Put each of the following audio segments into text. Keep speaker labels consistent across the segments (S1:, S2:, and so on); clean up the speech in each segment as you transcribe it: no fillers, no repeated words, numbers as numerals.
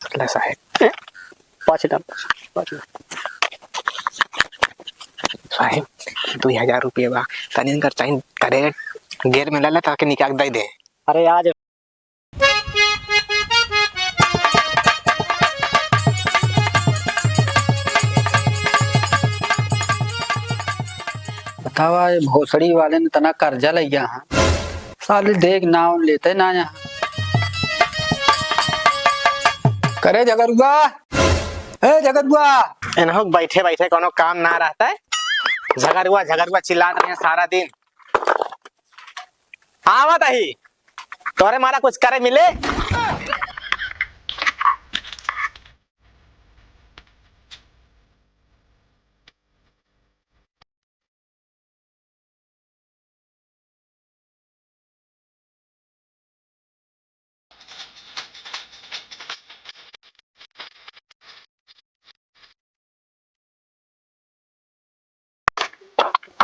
S1: ला साहेब
S2: 5
S1: साहेब 2000 रुपये बा तनी कर चाहिए करे गेर में ला ताकि निकाल दे दे।
S2: अरे आज बतावा ये भोसड़ी वाले ने तना कर्जा ले गया हाँ साले देख नाव लेते ना यहाँ करे जगरुआ जगरुआ
S1: इन्हों बैठे बैठे कोनो काम ना रहता है झगड़ुआ चिल्ला रहे हैं सारा दिन। आवत ही तोरे मारा कुछ करे मिले।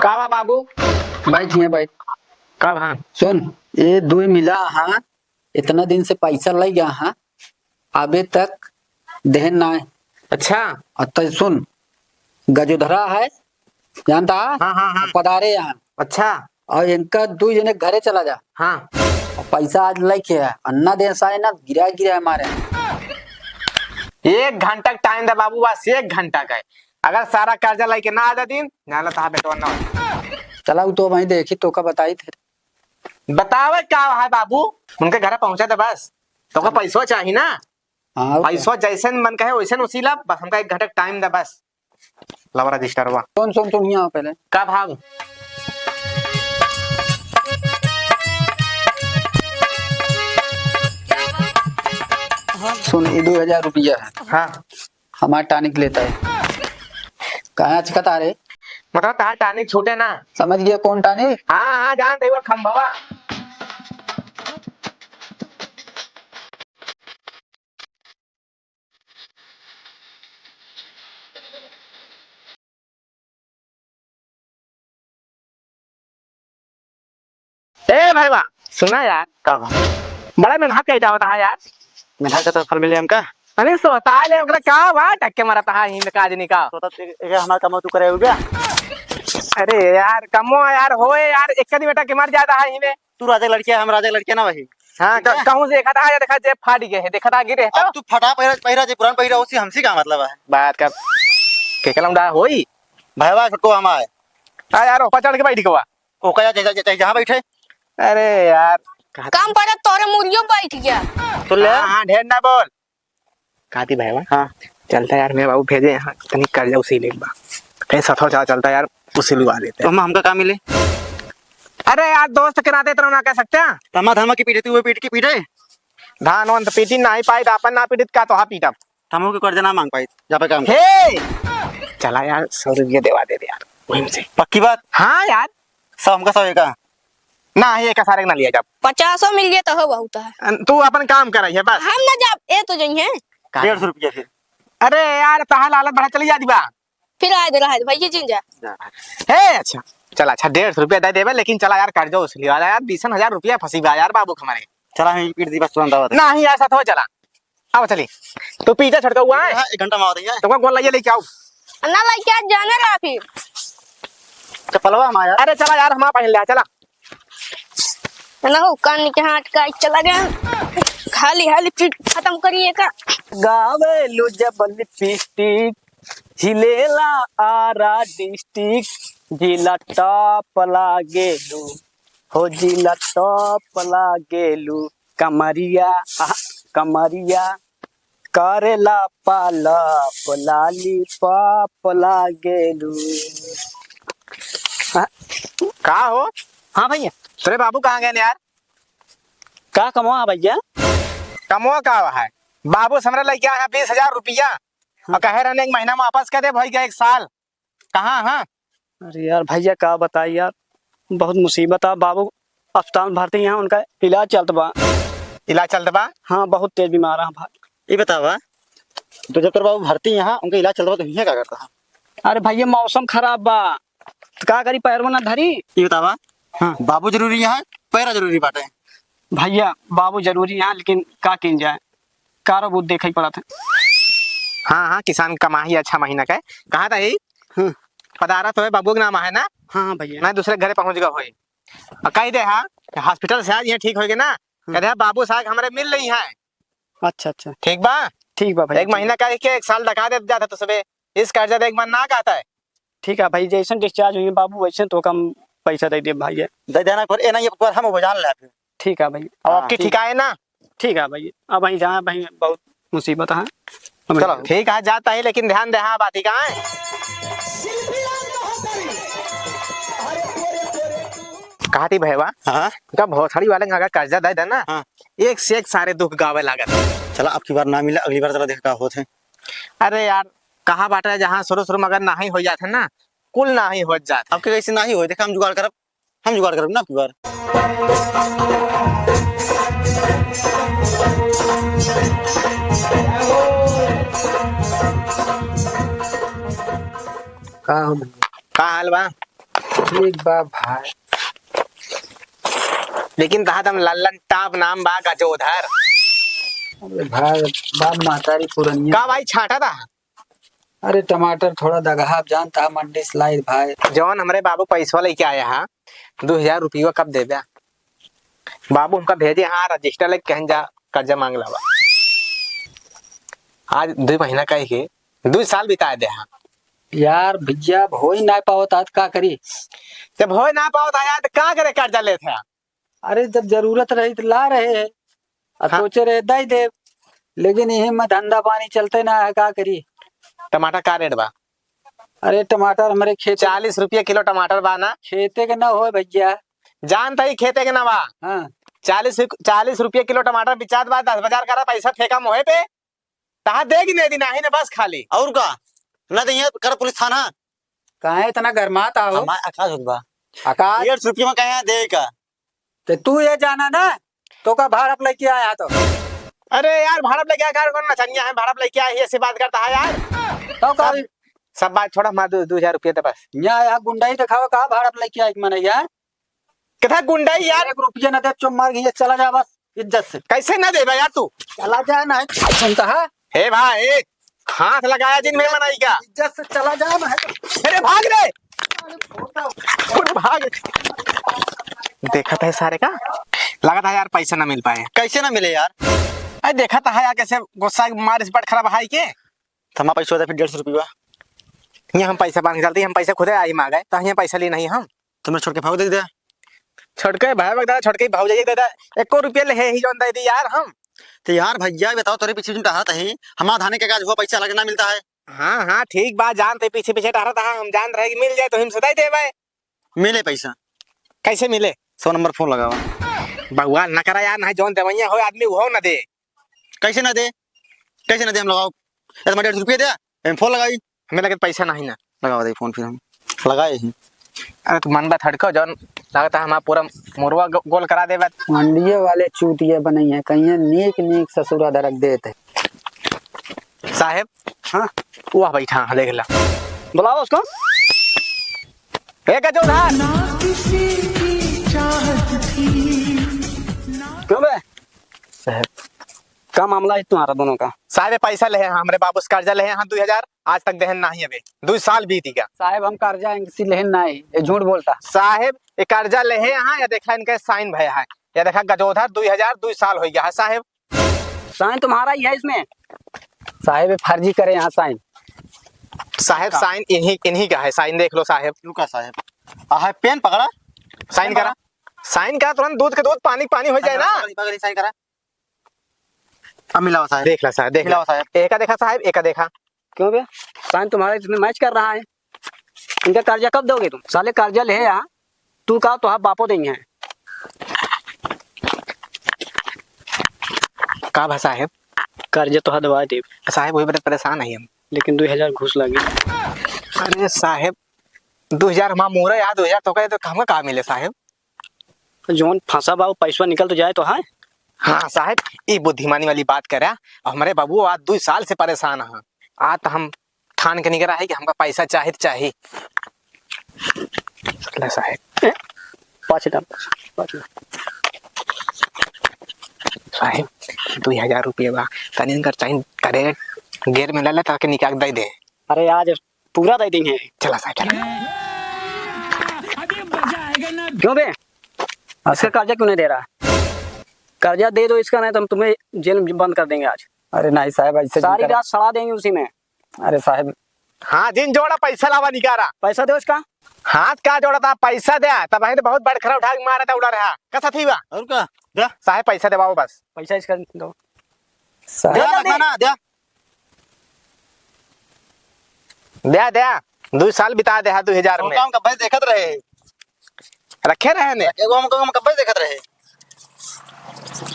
S1: कावा बाबू
S2: बैठ
S1: कब हाँ
S2: सुन ये दो मिला हाँ इतना दिन से पैसा लग गया हाँ अबे तक देन ना है।
S1: अच्छा
S2: तो सुन गजोधरा है जानता
S1: हाँ
S2: पधारे यहाँ
S1: अच्छा
S2: और इनका 2 जने घरे चला जा
S1: हाँ
S2: और पैसा आज लेके है अन्ना देन सारे ना गिरा हमारे
S1: 1 घंटा टाइम दे बाबू बस 1 घंटा का है। अगर सारा कर्जा लेके ना आ जा दिन नाला था बेटवा ना
S2: चला तो वहीं देखी तो का बताई थे
S1: बतावे क्या है बाबू उनके घर पहुंचा था बस तो का पैसा चाहिए ना।
S2: हाँ
S1: पैसा जैसे मन कहे वैसे उसी ला बस हमका 1 घंटा टाइम दे बस लव रजिस्टर हुआ
S2: सुन यहाँ पहले
S1: का भाग
S2: सुन ये 2000 रुपया है
S1: हाँ
S2: हमारा टानिक लेता है कहाँ चिकता रे
S1: मतलब तार टानिक छूटे ना
S2: समझ गया कौन टानिक
S1: हाँ जानते वो खंभवा ए भाई वाह सुना यार का बड़ा मेहनत कैसा होता है यार
S3: मेहनत का तो फल मिले हमका
S1: अरे सोता ले ओकरा का बा टक्के मारता है हिंद काज निका
S3: तो हमारा कमाऊ तू करे हो गया।
S1: अरे यार कमो यार होए यार एक कदी बेटा के मर जाता है हिने
S3: तू राजा लड़किया हम राजा लड़किया ना वही
S1: हां कहूं से देखा था या देखा जे फाट गए है देखा था गिरे
S3: अब तू फटा पहिरा जे पुरान पहिरा उसी हमसी का मतलब है
S1: बात कर के कलम डा होई
S3: भाईवा छोटको हम आए
S1: आ यार ऊपर चढ़ के बैठ गवा
S3: ओका जहां बैठे
S1: अरे यार
S4: काम पड़ा तोरे मुर्गियों बैठ गया
S3: सुन ले
S1: हां ढेर ना बोल काती भाईवा
S3: हां
S1: चलता यार मेरे बाबू भेजे यहां तनी कर्जा उसी ले बा कैसा था चलता यार उसी लुआ लेते
S3: तो हमका काम मिले
S1: अरे यार दोस्त के नाते इतना ना कह सकते हैं
S3: तमा धर्म की पीटे तू पीट की पीटे
S1: धान वंत पीटी नहीं पाई अपन ना पीटित का तो हा पीटा
S3: तमो के कर्जा ना मांग पाई जा पे काम
S1: हे चला यार 100 रुपया देवा दे यार वहीं से
S3: पक्की बात
S1: हाँ यार
S3: सब हमका सब का
S1: ना ये का सारे ना लिया जब
S4: 500 मिल गया तो हो बहुत है
S1: तू अपन काम कर रही है बस
S4: हम ना जा ए तो जई है
S3: 150 रुपया फिर
S1: अरे यार तहा लालत बढ़ा चली जा दीबा
S4: फिर आए दे रहा है भैया जिन जा
S1: हे अच्छा चला अच्छा 150 रुपया दे देवे लेकिन चला यार कर्जा उस लिया यार 20,000 रुपया फंसी बा यार बाबू हमारे
S3: चला हम पीट दी बस तुरंत दावत
S1: नहीं ऐसा तो चला आओ चली तू पीछे छड़का हुआ है
S3: 1 घंटा में आ रही है
S1: तुमको गोल लाइए लेके आओ
S4: ना लाइक क्या जाने रहा फिर
S3: चपलवा हम आया
S1: अरे चला यार हम पहन ले चला
S4: ना हो कान के हाथ का चला गया खाली फिर खत्म करिए का
S2: गावे लो जबल पिस्टिक हिलेला आरा डिस्ट्रिक्ट जिला टॉप लागेलू हो जिला टॉप लागेलू कमरिया कमरिया करेला पालप लाली पाप लागेलू
S1: का हो
S2: हाँ भैया
S1: तेरे बाबू कहाँ गए यार
S2: का कमवा भैया
S1: कमो का है बाबू समरे लेके आया 20,000 रुपया और कहे रहने 1 महीना में वापस कर दे भाई गया 1 साल कहाँ हाँ
S2: अरे यार भैया का बताई यार बहुत मुसीबत है बाबू अस्पताल भर्ती यहाँ उनका इलाज चलता बा
S1: इलाज चलता बा
S2: हाँ बहुत तेज बीमार है भाई
S3: ये बतावा तो जब तेरे बाबू भर्ती यहाँ उनका इलाज चल रहा तो हिया क्या करता है
S2: अरे भैया मौसम खराब बा तो का करी पैर ना धरी
S3: ये बतावा
S2: हाँ
S3: बाबू जरूरी यहाँ पैरा जरूरी बाटे
S2: भैया बाबू जरूरी यहाँ लेकिन का किन जाए
S5: कारो बहुत देखा ही पड़ा था।
S1: हाँ हाँ, किसान कमाही अच्छा महीना का है। कहा था ही
S5: हाँ
S1: पधारा तो है, बाबू के नाम है ना,
S5: हाँ भैया।
S1: मैं दूसरे घरे पहुंच गया होई। और कही दे हाँ कि हॉस्पिटल से आज ये ठीक हो गए ना, कह दे बाबू साहब हमारे मिल रही है।
S5: अच्छा अच्छा
S1: ठीक बा,
S5: ठीक बा भैया।
S1: एक महीना का के एक साल लगा दे जाता तो सबे इस कर्जा देख मन ना कहता है।
S5: ठीक है भाई, जैसे डिस्चार्ज हुई बाबू वैसे तो कम पैसा दे दे भैया।
S3: दे देना पर ए नहीं पर हम जान ले फिर।
S5: ठीक है भैया।
S1: और
S3: हाँ,
S1: आपकी
S5: ठीक।
S1: ठीक है ना?
S5: ठीक है भैया। अब वहीं जहाँ भाई बहुत मुसीबत है।
S1: चलो ठीक है, जाता है लेकिन ध्यान दे हाँ बात ही कहाँ है। कहा थी भैया
S3: हाँ
S1: का भौसड़ी वाले अगर कर्जा दे देना,
S3: हाँ।
S1: एक से एक सारे दुख गावे लागत।
S3: चला अब की बार ना मिला, अगली बार जरा देख का होते।
S1: अरे यार कहा बाटा है, जहाँ शुरू शुरू में अगर ना ही हो जाते ना, कुल ना ही हो जाते।
S3: अब के कैसे ना ही हो, देखा हम जुगाड़ करब, हम जुगाड़ करब ना अब की बार।
S2: का हो भैया?
S1: का हाल बा?
S2: ठीक बा भाई।
S1: लेकिन तहा दम लल्लन टाप नाम बा गजोधर।
S2: अरे भाई बाप महतारी पुरनिया।
S1: का भाई छाटा था?
S2: अरे टमाटर थोड़ा दगहा जानता है, मंडी से लाई भाई।
S1: जौन हमारे बाबू पैसा लेके आया है 2000 रुपया कब दे दिया बाबू हमका भेजे, हाँ रजिस्टर लेके कहन जा कर्जा मांग लावा। आज 2 महीना का ही 2 साल बिता दे। हाँ
S2: यार भैया अब हो ही ना पावत आज का करी।
S1: जब हो ना पाओ था यार तो क्या करे कर्जा लेते हैं।
S2: अरे जब जरूरत रही तो ला रहे हैं, अब
S1: हाँ।
S2: सोचे रहे दे दे, लेकिन यही में धंधा पानी चलते ना है, का करी।
S1: टमाटर का रेट बा?
S2: अरे टमाटर हमारे खेत
S1: 40 रुपया किलो टमाटर बा ना।
S2: खेते के ना हो भैया।
S1: जानता ही खेते के ना बा।
S2: हाँ
S1: 40 रुपया किलो टमाटर बिचात बा, 10,000 का पैसा फेंका मोहे पे तहा देगी नहीं दी नहीं ने बस खाली।
S3: और का ना दे कर पुलिस थाना।
S2: कहा इतना गर्माता हो
S3: हमारे आकाश होगा
S2: आकाश।
S3: 150 रुपये में कहे दे का।
S2: तो तू ये जाना ना तो का भाड़ा पे लेके आया तो।
S1: अरे यार भाड़ा पे क्या कर करना चाहिए है, भाड़ा पे लेके आई ऐसी बात करता है यार।
S2: तो का
S1: सब बात छोड़ा, मार 2,000 रुपये दे बस।
S2: यहाँ गुंडाई दिखाओ, कहा भाड़ा पे लेके आई मैंने यार।
S1: कितना गुंडाई यार,
S2: 1 रुपया न दे चुप मार गई, चला जा बस इज्जत से।
S1: कैसे ना देगा यार तू?
S2: चला जा ना सुनता है।
S1: हे भाई हाथ लगाया जिन में मनाई का,
S2: इज्जत से चला जा ना।
S1: अरे भाग रे भाग। देखा था सारे का, लगा था यार पैसा ना मिल पाए।
S3: कैसे ना मिले यार?
S1: अरे देखा था यार कैसे गुस्सा मार इस बट खराब हाई के।
S3: थमा पैसा फिर 150 रुपया।
S1: यहाँ हम पैसा बांध के चलते, हम पैसा खुदे आई मांगे तो यहाँ पैसा ली नहीं हम।
S3: तुमने छोड़ के भाग दे दिया।
S1: छोड़ के भाई दादा, छोड़ के भाव जाइए दादा, 1 रुपया ले ही जोन दे दी यार हम।
S3: तो यार भैया बताओ तेरे पीछे टहरत है, हमारा धाने के काज हुआ पैसा अलग ना मिलता है।
S1: हाँ हाँ ठीक बात, जानते पीछे पीछे टहरा था, हम जान रहे कि मिल जाए तो हम सदाई दे भाई।
S3: मिले पैसा
S1: कैसे मिले?
S3: 100 नंबर फोन लगा हुआ।
S1: भगवान न करा यार, ना जोन देवैया हो आदमी वो ना दे।
S3: कैसे ना दे, कैसे ना दे हम लगाओ। 150 रुपये दे, फोन लगाई,
S1: हमें लगे पैसा नहीं ना
S3: लगा दे फोन, फिर हम लगाए ही।
S1: अरे तू मन बा थड़को जौन लगता है हमारा पूरा मुरवा गोल करा दे।
S2: मंडिये वाले चूतिया बनाई है, कहीं नीक नीक ससुरा दरक देते।
S1: साहेब
S5: हाँ
S1: वह बैठा हाँ, देख ला
S5: बुलाओ उसको।
S1: एक जोधार
S5: क्यों बे,
S2: साहब
S5: क्या मामला है तुम्हारा दोनों का?
S1: साहब पैसा ले हैं हमारे बाबू से कर्जा ले हैं, हाँ 2,000 आज तक देहन नहीं अबे 2 साल बीत गया।
S2: साहब हम कर्जा इनसी लेहन ना है, ये झूठ बोलता।
S1: साहेब ये कर्जा ले हैं यहाँ, या देखा इनका साइन भया है, या देखा गजोधर 2,000 2 साल हो गया है साहेब।
S5: साइन तुम्हारा ही है इसमें।
S2: साहेब ये फर्जी करे यहाँ साइन।
S1: साहेब साइन इन्हीं का है, साइन देख लो साहेब।
S3: लुका साहब आ है पेन पकड़ा,
S1: साइन करा, साइन करा, तुरंत दूध के दूध पानी पानी हो जाए ना।
S3: पकड़ी साइन करा। अब मिलाओ साहब,
S1: देख ला साहब, देख ला
S3: मिलाओ साहब।
S1: एक का देखा साहब, एक का देखा।
S5: क्यों बे, साइन तुम्हारा इसमें मैच कर रहा है। इनका कर्जा कब दोगे तुम? साले कर्जा ले यहाँ, तू कहा तो आप बापो देंगे हैं।
S1: का भा साहेब?
S5: कर्जा तो हदवा दे,
S1: साहेब वही बड़े परेशान है हम।
S5: लेकिन 2,000 घूस लगी।
S1: अरे साहेब 2,000 हमारा मोरा याद 2,000 तो कहे तो हमका कहाँ मिले साहेब?
S5: जोन फंसा बाबू पैसा निकल तो जाए तो है।
S1: हाँ साहेब ये बुद्धिमानी वाली बात करे, हमारे बाबू आज 2 साल से परेशान है। आज तो हम ठान के निकला है कि हमका पैसा चाहिए तो चाहिए। ले साहेब
S5: 5 मिनट
S1: साहेब 2000 रुपये बा तनी इनकर साइन करे गेर में ले ताकि निकाल दे दे।
S5: अरे आज पूरा दे देंगे।
S1: चला साहब चला।
S5: क्यों बे इसका कर्जा क्यों नहीं दे रहा? कर्जा दे दो इसका, नहीं तो हम तुम्हें जेल में बंद कर देंगे आज।
S2: अरे नहीं साहब ऐसे
S5: सारी रात सड़ा देंगे उसी में।
S2: अरे साहब
S1: हाँ जिन जोड़ा पैसा लावा निकारा
S5: पैसा दो इसका।
S1: हाथ का जोड़ा था पैसा दे तब तो बहुत बड़खरा उठा के मारा था उड़ा रहा कैसा थी बा
S3: और का दे
S1: साहेब पैसा देवाओ बस।
S5: पैसा इसका दो।
S2: साहब
S3: दे
S5: जल्दी।
S3: ना दे
S1: दे दे 2 साल बिता दे 2000 में
S3: काम कब देखत रहे
S1: रखे रहे ने
S3: एगो हम कब देखत रहे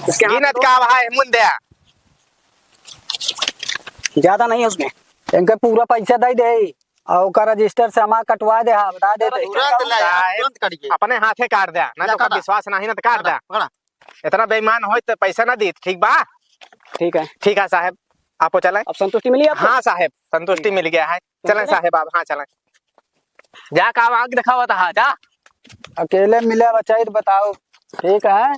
S5: इसके हाथ
S1: गिनत
S5: दो।
S1: का भाई मुन दे
S5: ज्यादा नहीं है उसमें।
S2: इनके पूरा पैसा दे दे और ओकर रजिस्टर से हमारा कटवा दे। हाँ बता दे
S3: तुरंत ले
S1: साहेब।
S3: तुरंत काट के
S1: अपने हाथे काट दे ना
S3: जा
S1: तो
S3: काटा।
S1: विश्वास नहीं ना तो काट दे।
S3: पकड़ा
S1: इतना बेईमान हो तो पैसा ना दी ठीक बा।
S5: ठीक है,
S1: ठीक है साहब आपको चलें।
S5: अब संतुष्टि मिली आपको?
S1: हाँ साहब संतुष्टि मिल गया है चलें साहब आप। हाँ चलें जा काम आग दिखा हुआ था। हाँ जा
S2: अकेले मिले बचाई तो बताओ। ठीक है